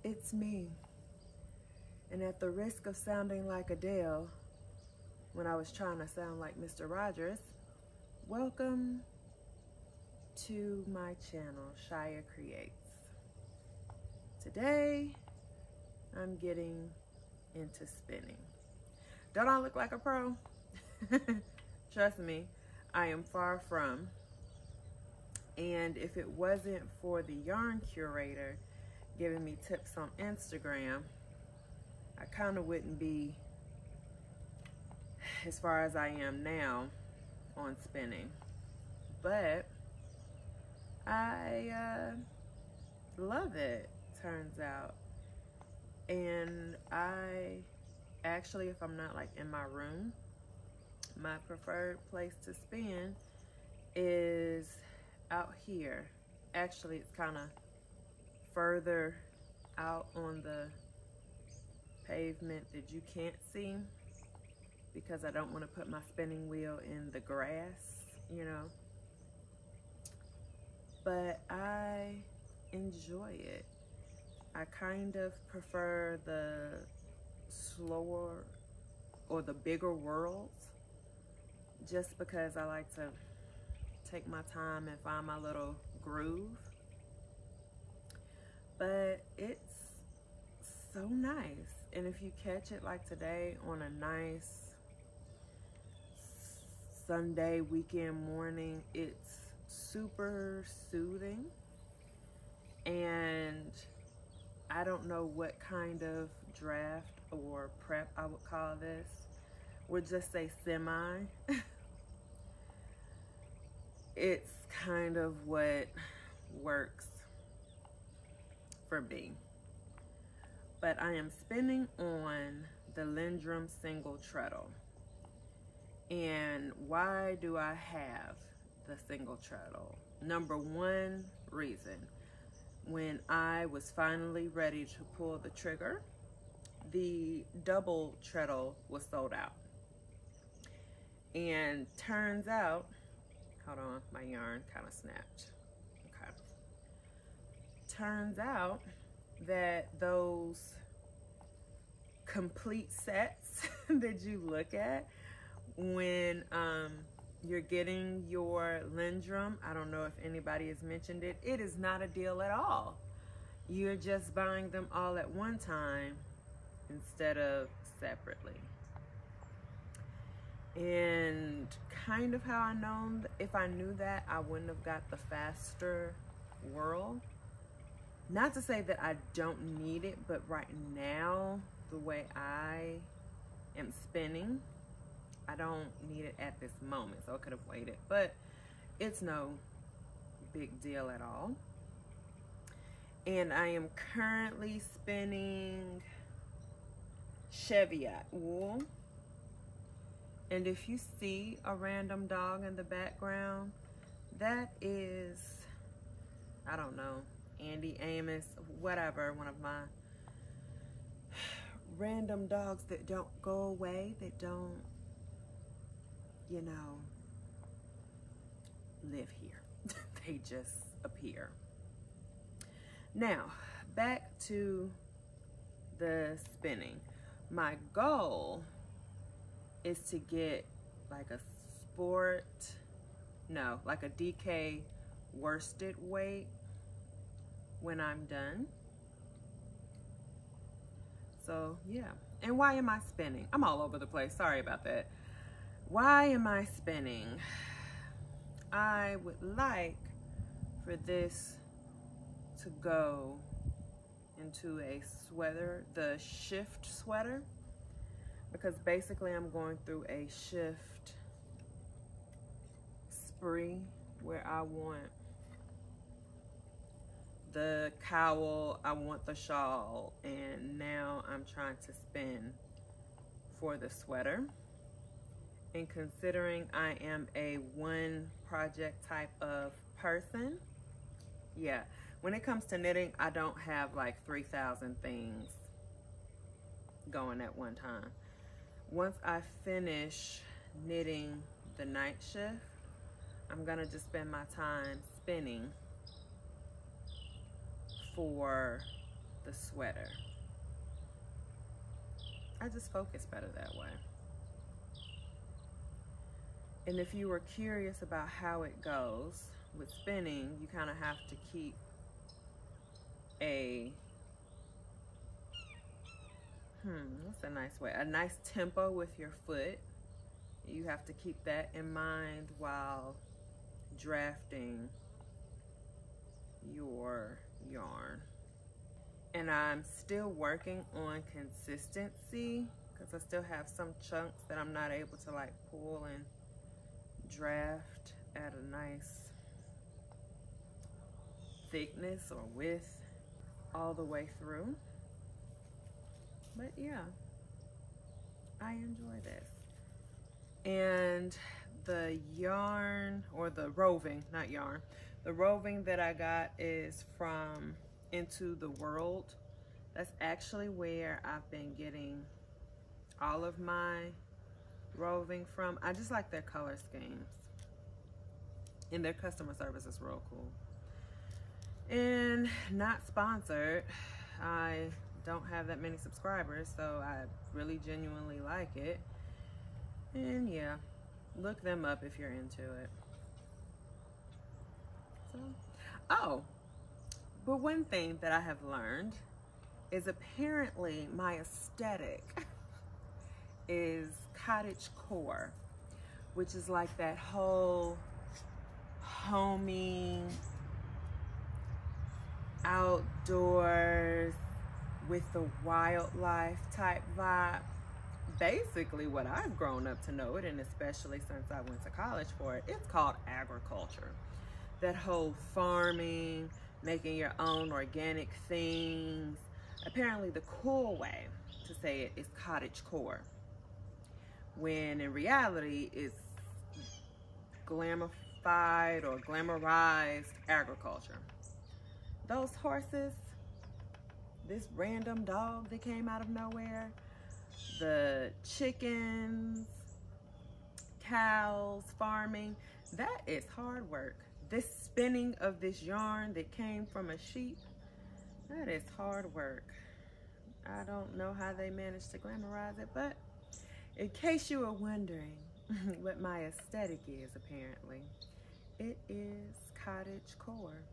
It's me. And at the risk of sounding like Adele, when I was trying to sound like Mr. Rogers, welcome to my channel, SheCreates. Today, I'm getting into spinning. Don't I look like a pro? Trust me, I am far from. And if it wasn't for the yarn curator giving me tips on Instagram, I kind of wouldn't be as far as I am now on spinning. But I love it, turns out. And I actually, if I'm not like in my room, my preferred place to spin is out here. Actually, it's kind of further out on the pavement that you can't see because I don't want to put my spinning wheel in the grass, you know. But I enjoy it. I kind of prefer the slower or the bigger whirls just because I like to take my time and find my little groove. But it's so nice. And if you catch it like today on a nice Sunday weekend morning, it's super soothing. And I don't know what kind of draft or prep I would call this. We'll just say semi. It's kind of what works for me. But I am spinning on the Lindrum single treadle. And why do I have the single treadle? Number one reason, when I was finally ready to pull the trigger, the double treadle was sold out. And turns out, hold on, my yarn kind of snapped. Okay. Turns out that those complete sets that you look at when you're getting your Lindrum, I don't know if anybody has mentioned it, it is not a deal at all. You're just buying them all at one time instead of separately. And kind of how I know, if I knew that, I wouldn't have got the faster whirl. Not to say that I don't need it, but right now, the way I am spinning, I don't need it at this moment, so I could have waited, but it's no big deal at all. And I am currently spinning Cheviot wool. And if you see a random dog in the background, that is, I don't know, Andy, Amos, whatever, one of my random dogs that don't go away, that don't, you know, live here. They just appear. Now, back to the spinning. My goal is to get like a like a DK worsted weight when I'm done. So yeah. And why am I spinning? I'm all over the place, sorry about that. Why am I spinning? I would like for this to go into a sweater, the shift sweater, because basically I'm going through a shift spree where I want the cowl, I want the shawl, and now I'm trying to spin for the sweater. And considering I am a one project type of person, yeah, when it comes to knitting, I don't have like 3,000 things going at one time. Once I finish knitting the night shift, I'm gonna just spend my time spinning for the sweater. I just focus better that way. And if you were curious about how it goes with spinning, you kind of have to keep what's a nice way? A nice tempo with your foot. You have to keep that in mind while drafting your yarn. And I'm still working on consistency because I still have some chunks that I'm not able to like pull and draft at a nice thickness or width all the way through. But yeah, I enjoy this. And the yarn, or the roving, not yarn, the roving that I got is from Into the World. That's actually where I've been getting all of my roving from. I just like their color schemes, and their customer service is real cool. And not sponsored. I don't have that many subscribers, so I really genuinely like it. And yeah, look them up if you're into it. So, oh, but one thing that I have learned is apparently my aesthetic is cottage core, which is like that whole homey, outdoors with the wildlife type vibe. Basically what I've grown up to know it, and especially since I went to college for it, it's called agriculture. That whole farming, making your own organic things. Apparently the cool way to say it is cottage core, when in reality it's glamified or glamorized agriculture. Those horses, this random dog that came out of nowhere, the chickens, cows, farming, that is hard work. This spinning of this yarn that came from a sheep, that is hard work. I don't know how they managed to glamorize it, but in case you were wondering what my aesthetic is, apparently, it is cottage core.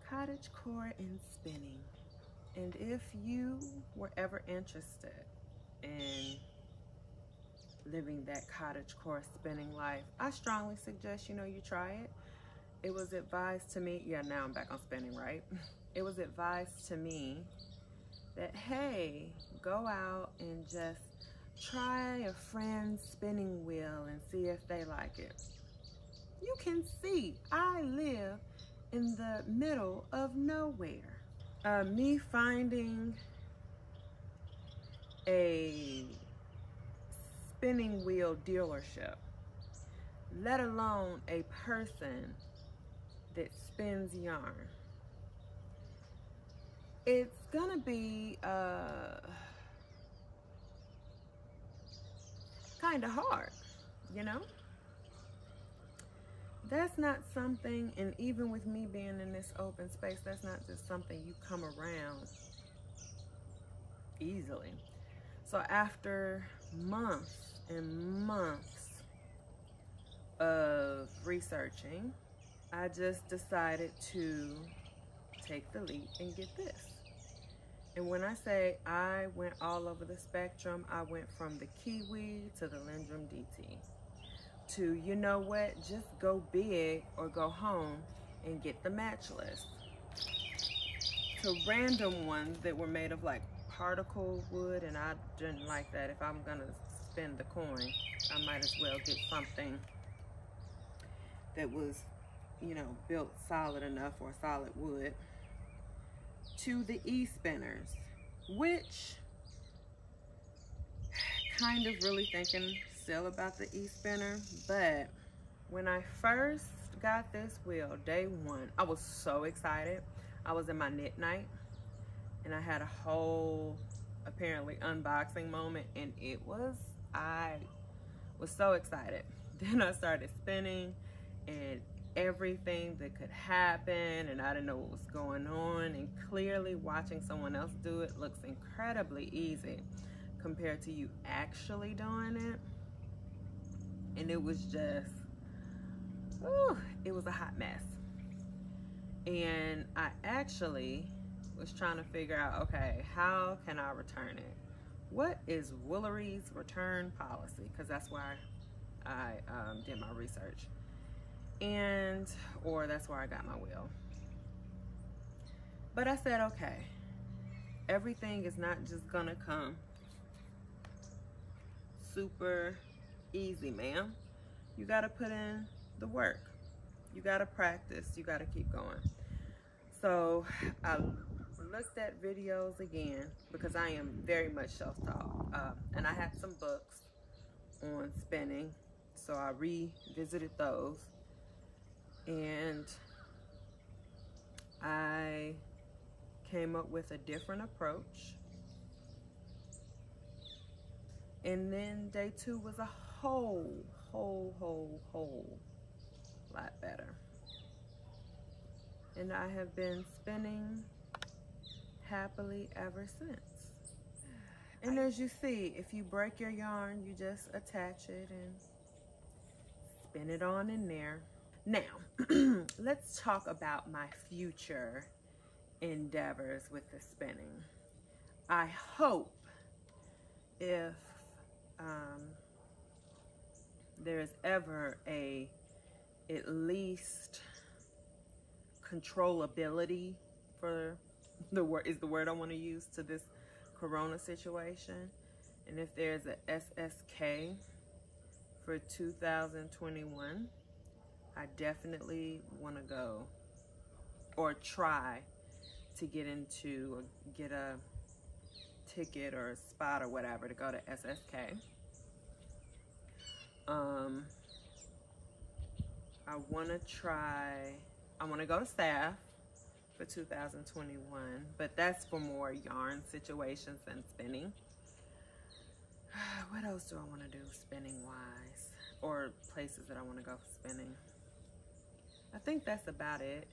Cottage core and spinning. And if you were ever interested in living that cottage core spinning life, I strongly suggest you try it. It was advised to me, yeah, now I'm back on spinning, right? It was advised to me that, hey, go out and just try a friend's spinning wheel and see if they like it. You can see I live in the middle of nowhere. Me finding a spinning wheel dealership, let alone a person that spins yarn, it's gonna be kind of hard, That's not something, and even with me being in this open space, that's not just something you come around easily. So after months and months of researching, I just decided to take the leap and get this. And when I say I went all over the spectrum, I went from the Kiwi to the Lindrum DT to, you know what, just go big or go home and get the matchless, to random ones that were made of like particle wood, and I didn't like that. If I'm gonna spend the coin, I might as well get something that was, built solid enough, or solid wood, to the e-spinners, which kind of really thinking still about the e-spinner. But when I first got this wheel, day one, I was so excited. I was in my knit night and I had a whole apparently unboxing moment, and I was so excited. Then I started spinning, and everything that could happen, and I didn't know what was going on. And clearly watching someone else do it looks incredibly easy compared to you actually doing it. And it was just, ooh, it was a hot mess. And I actually was trying to figure out, okay, how can I return it? What is Woolery's return policy? Because that's why I did my research. Or that's where I got my wheel. But I said, okay, everything is not just gonna come super easy, ma'am. You gotta put in the work. You gotta practice. You gotta keep going. So I looked at videos again because I am very much self-taught. And I had some books on spinning, so I revisited those. And I came up with a different approach. And then day 2 was a whole lot better. And I have been spinning happily ever since. And as you see, if you break your yarn, you just attach it and spin it on in there. Now, let's talk about my future endeavors with the spinning. I hope if there's ever at least controllability for the word I want to use to this corona situation, and if there's a SSK for 2021, I definitely want to go or try to get a ticket or a spot or whatever to go to SSK. I want to go to staff for 2021, but that's for more yarn situations than spinning. What else do I want to do spinning wise, or places that I want to go for spinning? I think that's about it.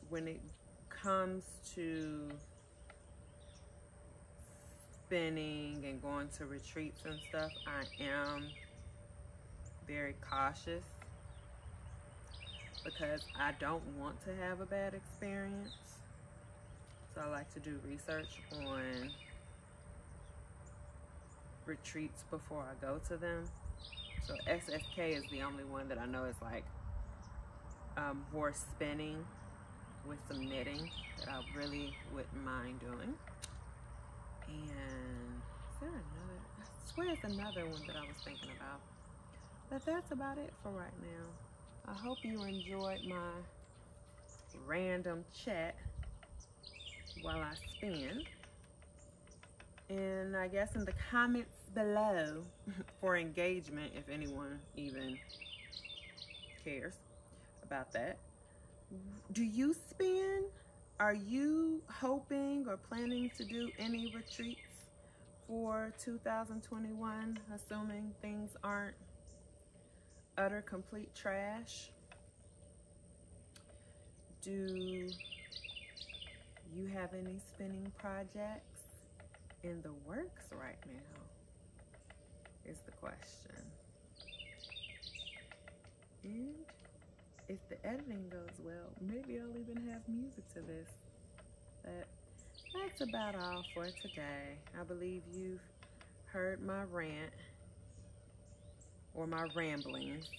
When it comes to spinning and going to retreats and stuff, I am very cautious because I don't want to have a bad experience. So I like to do research on retreats before I go to them. So SSK is the only one that I know is like more spinning with some knitting that I really wouldn't mind doing. And is there another? I swear it's another one that I was thinking about. But that's about it for right now. I hope you enjoyed my random chat while I spin. And I guess in the comments below for engagement, if anyone even cares about that. Do you spin? Are you hoping or planning to do any retreats for 2021, assuming things aren't utter complete trash? Do you have any spinning projects in the works right now? Is the question. And if the editing goes well, maybe I'll even have music to this. But that's about all for today. I believe you've heard my rant or my ramblings,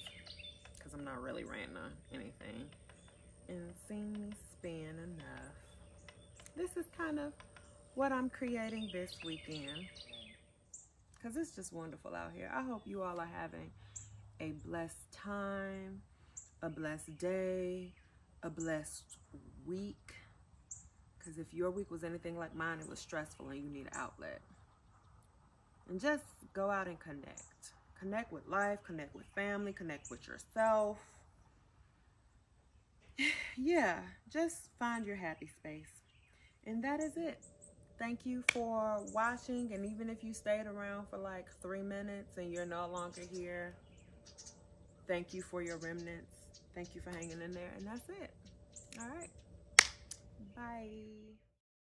because I'm not really ranting on anything, and seen me spin enough. This is kind of what I'm creating this weekend, because it's just wonderful out here. I hope you all are having a blessed time, a blessed day, a blessed week. Because if your week was anything like mine, it was stressful and you need an outlet. And just go out and connect. Connect with life, connect with family, connect with yourself. Yeah, just find your happy space. And that is it. Thank you for watching. And even if you stayed around for like 3 minutes and you're no longer here, Thank you for your remnants. Thank you for hanging in there. And that's it. All right. Bye.